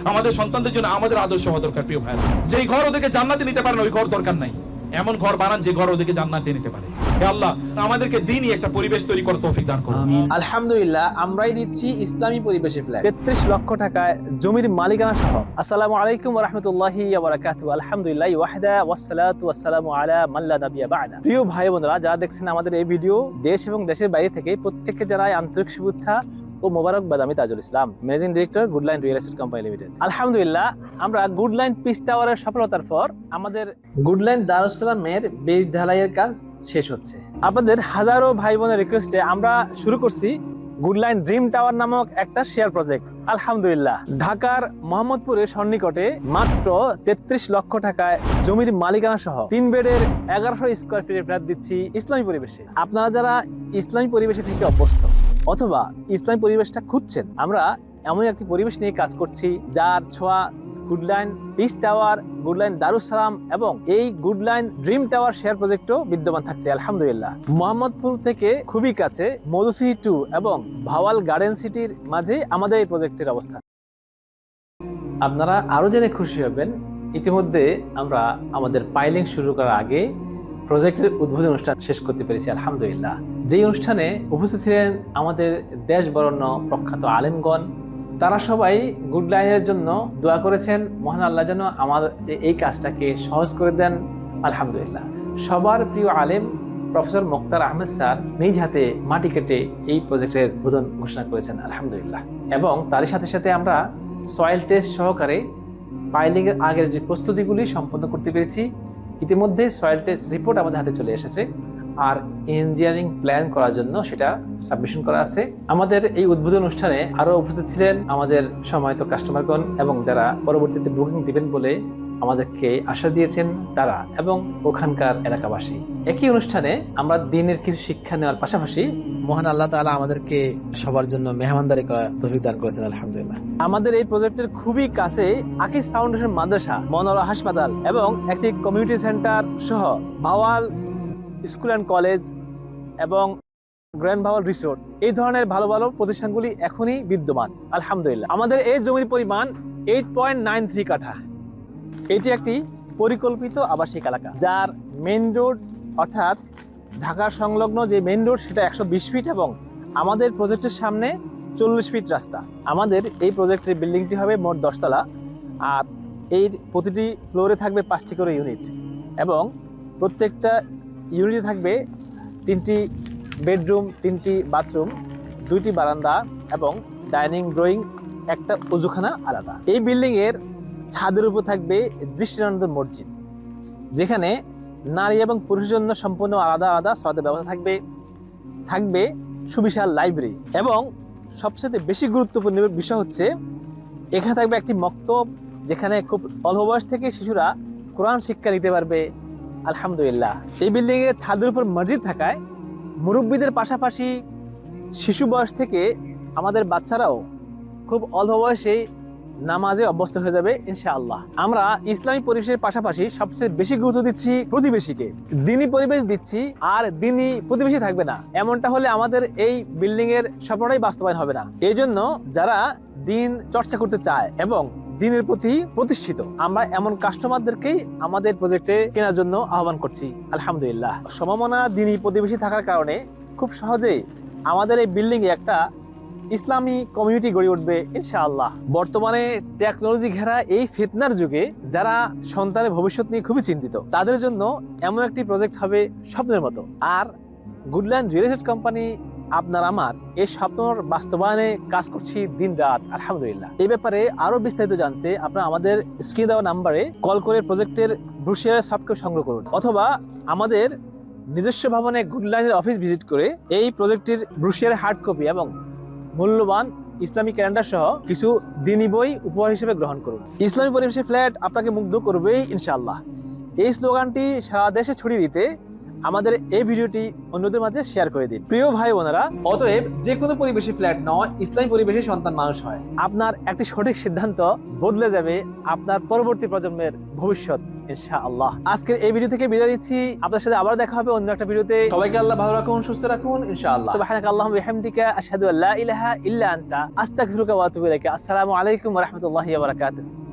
আমাদের সন্তানদের জন্য আমাদের আদর্শ হওয়া দরকার। প্রিয় ভাইরা, যেই ঘর ওদেরকে জান্নাতে নিতে পারে না ওই ঘর দরকার নাই। এমন ঘর বানান যে ঘর ওদেরকে জান্নাতে নিতে পারে। হে আল্লাহ, আমাদেরকে দ্বীনি একটা পরিবেশ তৈরি করার তৌফিক দান করুন। আলহামদুলিল্লাহ, আমরাই দিচ্ছি ইসলামী পরিবেশে ফ্ল্যাট 33 লক্ষ টাকায় জমির মালিকানা সহ। আসসালামু আলাইকুম ওয়া রাহমাতুল্লাহি ওয়া বারাকাতুহু। আলহামদুলিল্লাহ ওয়াহদা ওয়াসসালাতু ওয়াসসালামু আলা মান লা নাবিয়্যা বা'দা। প্রিয় ভাই বোনেরা, যারা দেখছেন আমাদের এই ভিডিও দেশ এবং দেশের বাইরে থেকে, প্রত্যেককে জানাই আন্তরিক শুভেচ্ছা ও মোবারকবাদ। আমি Tajul Islam, managing director Goodline real estate company limited. আলহামদুলিল্লাহ, আমরা গুডলাইন পিচ টাওয়ারের সফলতার পর আমাদের গুডলাইন দারুস সালামের বেজ ঢালাইয়ের কাজ শেষ হচ্ছে। আপনাদের হাজারো ভাই বোনের রিকোয়েস্টে আমরা শুরু করছি গুডলাইন ড্রিম টাওয়ার নামক একটা শেয়ার প্রজেক্ট। আলহামদুলিল্লাহ, ঢাকার মোহাম্মদপুরের সন্নিকটে মাত্র 33 লক্ষ টাকায় জমির মালিকানা সহ 3 বেডের 1100 স্কয়ার ফিটের ফ্ল্যাট দিচ্ছি ইসলামী পরিবেশে। আপনারা যারা ইসলামী পরিবেশে থেকে অভ্যস্ত অথবা ইসলামী পরিবেশটা খুঁজছেন, আমরা এমন একটি পরিবেশ নিয়ে কাজ করছি যার ছোঁয়া গুডলাইন পিচ টাওয়ার, গুডলাইন দারুস সালাম এবং এই গুডলাইন ড্রিম টাওয়ার শেয়ার প্রজেক্টও বিদ্যমান থাকছে। আলহামদুলিল্লাহ, মোহাম্মদপুর থেকে খুবই কাছে মধুসিটি 2 এবং ভাওয়াল গার্ডেন সিটির মাঝে আমাদের এই প্রজেক্টের অবস্থান। আপনারা আরো জেনে খুশি হবেন, ইতিমধ্যে আমরা আমাদের পাইলিং শুরু করার আগে প্রজেক্টের উদ্বোধন অনুষ্ঠান শেষ করতে পেরেছি। আলহামদুলিল্লাহ, যেই অনুষ্ঠানে উপস্থিত ছিলেন আমাদের দেশ বরেণ্য প্রখ্যাত আলেমগণ। তারা সবাই গুডলাইনের জন্য দোয়া করেছেন, মহান আল্লাহ যেন আমাদের এই কাজটাকে সহজ করে দেন। আলহামদুলিল্লাহ, সবার প্রিয় আলেম প্রফেসর মোক্তার আহমেদ স্যার নিজ হাতে মাটি কেটে এই প্রজেক্টের উদ্বোধন ঘোষণা করেছেন। আলহামদুলিল্লাহ, এবং তারই সাথে সাথে আমরা সয়েল টেস্ট সহকারে পাইলিং এর আগের যে প্রস্তুতিগুলি সম্পন্ন করতে পেরেছি। ইতিমধ্যে সয়েল টেস্ট রিপোর্ট আমাদের হাতে চলে এসেছে, আর ইঞ্জিনিয়ারিং প্ল্যান করার জন্য সেটা সাবমিশন করা আছে। আমাদের এই উদ্বোধন অনুষ্ঠানে আরো উপস্থিত ছিলেন আমাদের সম্মানিত কাস্টমারগণ এবং যারা পরবর্তীতে বুকিং দিবেন বলে আমাদেরকে আশা দিয়েছেন তারা এবং ওখানকার এলাকাবাসী। একই অনুষ্ঠানে আমরা দিনের কিছু শিক্ষা নেওয়ার পাশাপাশি মহান আল্লাহ তাআলা আমাদেরকে সবার জন্য মেহমানদারি করার তৌফিক দান করেছেন। আলহামদুলিল্লাহ, আমাদের এই প্রজেক্টের খুবই কাছে আকিস ফাউন্ডেশন মাদ্রাসা, মনোরা হাসপাতাল এবং একটি কমিউনিটি সেন্টার সহ ভাওয়াল স্কুল অ্যান্ড কলেজ এবং গ্র্যান্ড ভাওয়াল রিসোর্ট, এই ধরনের ভালো ভালো প্রতিষ্ঠানগুলি এখনই বিদ্যমান। আলহামদুলিল্লাহ, আমাদের এই জমির পরিমাণ 8.93 কাঠা। এটি একটি পরিকল্পিত আবাসিক এলাকা যার মেইন রোড অর্থাৎ ঢাকার সংলগ্ন যে মেইন রোড সেটা 120 ফিট এবং আমাদের প্রজেক্টের সামনে 40 ফিট রাস্তা। আমাদের এই প্রজেক্টের বিল্ডিংটি হবে মোট 10 তলা, আর এই প্রতিটি ফ্লোরে থাকবে 5টি করে ইউনিট এবং প্রত্যেকটা ইউনিটে থাকবে 3টি বেডরুম, 3টি বাথরুম, 2টি বারান্দা এবং ডাইনিং ড্রয়িং, একটা উজুখানা আলাদা। এই বিল্ডিং এর ছাদের উপর থাকবে দৃষ্টিনন্দন মসজিদ, যেখানে নারী এবং পুরুষের জন্য সম্পূর্ণ আলাদা আলাদা সালাতের ব্যবস্থা থাকবে। থাকবে সুবিশাল লাইব্রেরি এবং সবচেয়ে বেশি গুরুত্বপূর্ণ বিষয় হচ্ছে এখানে থাকবে একটি মক্তব, যেখানে খুব অল্প বয়স থেকে শিশুরা কোরআন শিক্ষা নিতে পারবে। আলহামদুলিল্লাহ, এই বিল্ডিং এর ছাদের উপর মসজিদ থাকায় মুরব্বীদের পাশাপাশি শিশু বয়স থেকে আমাদের বাচ্চারাও খুব অল্প বয়সে নামাজে অভ্যস্ত হয়ে যাবে ইনশাআল্লাহ। আমরা ইসলামী পরিবেশের পাশাপাশি সবচেয়ে বেশি গুরুত্ব দিচ্ছি প্রতিবেশীকে। দ্বীনি পরিবেশ দিচ্ছি, আর দ্বীনি প্রতিবেশী থাকবে না, এমনটা হলে আমাদের এই বিল্ডিং এর স্বপ্নটাই বাস্তবায়ন হবে না। এই জন্য যারা দ্বীন চর্চা করতে চায় এবং দ্বীনের প্রতি প্রতিষ্ঠিত, আমরা এমন কাস্টমারদেরকেই আমাদের প্রজেক্টে কেনার জন্য আহ্বান করছি। আলহামদুলিল্লাহ, সমমনা দ্বীনি প্রতিবেশী থাকার কারণে খুব সহজেই আমাদের এই বিল্ডিং এ একটা ইসলামী কমিউনিটি গড়ে উঠবে ইনশাআল্লাহ। বর্তমানে টেকনোলজি ঘেরা এই ফিতনার যুগে যারা সন্তানের ভবিষ্যৎ নিয়ে খুবই চিন্তিত, তাদের জন্য এমন একটি প্রজেক্ট হবে স্বপ্নের মতো। আর গুডলাইন রিয়েল এস্টেট কোম্পানি আপনার আমার এই স্বপ্নর বাস্তবায়নে কাজ করছি দিন রাত। আলহামদুলিল্লাহ, এই ব্যাপারে আরো বিস্তারিত জানতে আপনারা আমাদের স্ক্রিনে দেওয়া নাম্বারে কল করে প্রজেক্টের ব্রোশিয়ারের সফট কপি সংগ্রহ করুন, অথবা আমাদের নিজস্ব ভবনে গুডলাইনের অফিস ভিজিট করে এই প্রজেক্টের ব্রোশিয়ারের হার্ড কপি এবং মূল্যবান ইসলামী ক্যালেন্ডার সহ কিছু দ্বীনি বই উপহার হিসেবে গ্রহণ করুন। ইসলামী পরিবেশে ফ্ল্যাট আপনাকে মুগ্ধ করবেই ইনশাআল্লাহ। এই স্লোগানটি সারা দেশে ছড়িয়ে দিতে আমাদের এই ভিডিওটি অন্যদের মাঝে শেয়ার করে দিন। প্রিয় ভাই বোনেরা, অতএব যে কোনো পরিবেশে ফ্ল্যাট নয়, ইসলামী পরিবেশে সন্তান মানুষ হয়। আপনার একটি সঠিক সিদ্ধান্ত বদলে যাবে আপনার পরবর্তী প্রজন্মের ভবিষ্যৎ ইনশাআল্লাহ। আজকের এই ভিডিও থেকে বিদায় দিচ্ছি। আপনার সাথে আবার দেখা হবে অন্য একটা ভিডিওতে। সবাইকে আল্লাহ ভালো রাখুন, সুস্থ রাখুন ইনশাআল্লাহ। সুবহানাকা আল্লাহুম্মা ওয়া বিহামদিকা আশহাদু আল্লা ইলাহা ইল্লা আনতা আস্তাগফিরুকা ওয়া আতুবু ইলাইক। আসসালামু আলাইকুম ওয়া রাহমাতুল্লাহি ওয়া বারাকাতুহু।